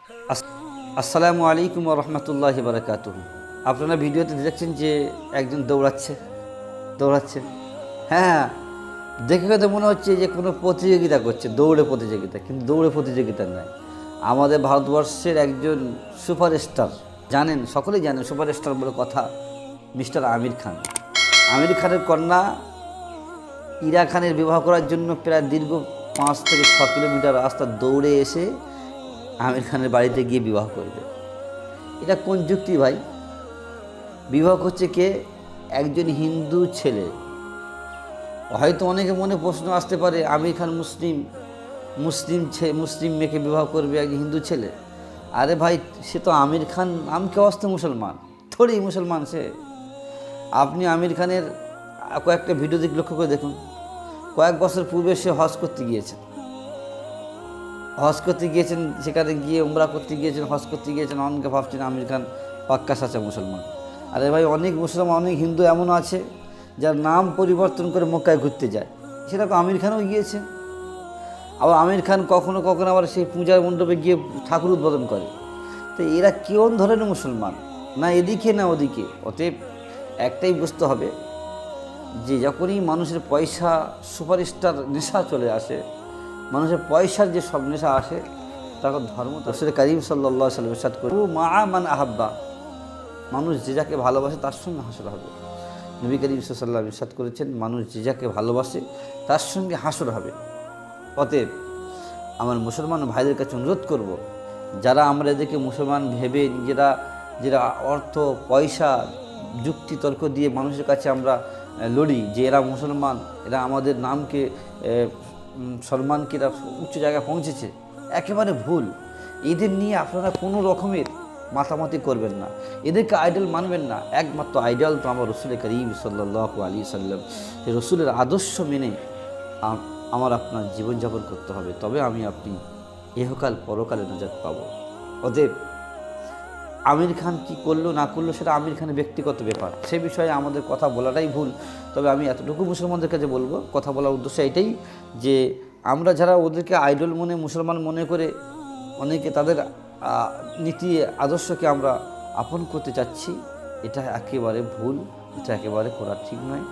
আসসালামু আলাইকুম ওয়া রাহমাতুল্লাহি ওয়া বারাকাতুহু। আপনারা ভিডিওতে দেখছেন যে একজন দৌড়াচ্ছে। হ্যাঁ, দেখে তো মনে হচ্ছে যে কোনো প্রতিযোগিতা করছে, দৌড়ে প্রতিযোগিতা, কিন্তু দৌড়ে প্রতিযোগিতা নয়। আমাদের ভারতবর্ষের একজন সুপারস্টার, জানেন, সকলেই জানেন সুপারস্টার বলে কথা, মিস্টার আমির খান। আমির খানের কন্যা ইরা খানের বিবাহ করার জন্য প্রায় দীর্ঘ 5 থেকে 6 কিলোমিটার রাস্তা দৌড়ে এসে আমির খানের বাড়িতে গিয়ে বিবাহ করবে। এটা কোন যুক্তি ভাই? বিবাহ করছে কে? একজন হিন্দু ছেলে। হয়তো অনেকে মনে প্রশ্ন আসতে পারে, আমির খান মুসলিম মেয়েকে বিবাহ করবে একজন হিন্দু ছেলে? আরে ভাই, সে তো আমির খান নামকে অস্তে মুসলমান, থোড়ি মুসলমান সে। আপনি আমির খানের কয়েকটা ভিডিও লক্ষ্য করে দেখুন। কয়েক বছর পূর্বে সে হজ করতে গিয়েছেন, সেখানে গিয়ে উমরা করতে গিয়েছেন, হজ করতে গিয়েছেন। অনেকে ভাবছেন আমির খান পাক্কা সাচা মুসলমান। আরে ভাই, অনেক মুসলমান, অনেক হিন্দু এমনও আছে যার নাম পরিবর্তন করে মক্কায় ঘুরতে যায়, সেরকম আমির খানও গিয়েছে। আবার আমির খান কখনো কখনো আবার সেই পূজার মণ্ডপে গিয়ে ঠাকুর উদ্বোধন করে। তো এরা কেমন ধরনের মুসলমান? না এদিকে না ওদিকে। অতএব একটাই বুঝতে হবে যে যখনই মানুষের পয়সা, সুপারস্টার নেশা চলে আসে, মানুষের পয়সার যে সব নেশা আসে, তখন ধর্ম রাসূল কারীম সাল্লাল্লাহু আলাইহি ওয়াসাল্লাম ইরশাদ করে, মা মান আহাব্বা, মানুষ যে যাকে ভালোবাসে তার সঙ্গে হাসর হবে। নবী করিম সাল্লাল্লাহু আলাইহি ওয়াসাল্লাম ইরশাদ করেছেন, মানুষ যে যাকে ভালোবাসে তার সঙ্গে হাসর হবে। অতএব আমার মুসলমান ভাইদের কাছে অনুরোধ করব, যারা আমরা এদেরকে মুসলমান ভেবে যেটা অর্থ, পয়সা, যুক্তি তর্ক দিয়ে মানুষের কাছে আমরা লড়ি যে এরা মুসলমান, এরা আমাদের নামকে, সম্মানকে এরা উচ্চ জায়গায় পৌঁছেছে, একেবারে ভুল। এদের নিয়ে আপনারা কোনো রকমের মাতামাতি করবেন না, এদেরকে আইডল মানবেন না। একমাত্র আইডল তো আমার রাসূল কারীম সাল্লাল্লাহু আলাইহি সাল্লাম। এই রাসূলের আদর্শ মেনে আমার আপনার জীবনযাপন করতে হবে, তবে আপনি ইহকাল পরকালে নাজাত পাবো। অতএব আমির খান কি করলো না করলো সেটা আমির খানের ব্যক্তিগত ব্যাপার, সে বিষয়ে আমাদের কথা বলাটাই ভুল। তবে আমি এতটুকু মুসলমানদের কাছে বলবো, কথা বলার উদ্দেশ্য এটাই যে আমরা যারা ওদেরকে আইডল মুসলমান মনে করে অনেকে তাদের নীতি আদর্শকে আমরা আপন করতে চাচ্ছি, এটা একেবারে ভুল, এটা একেবারে করা ঠিক নয়।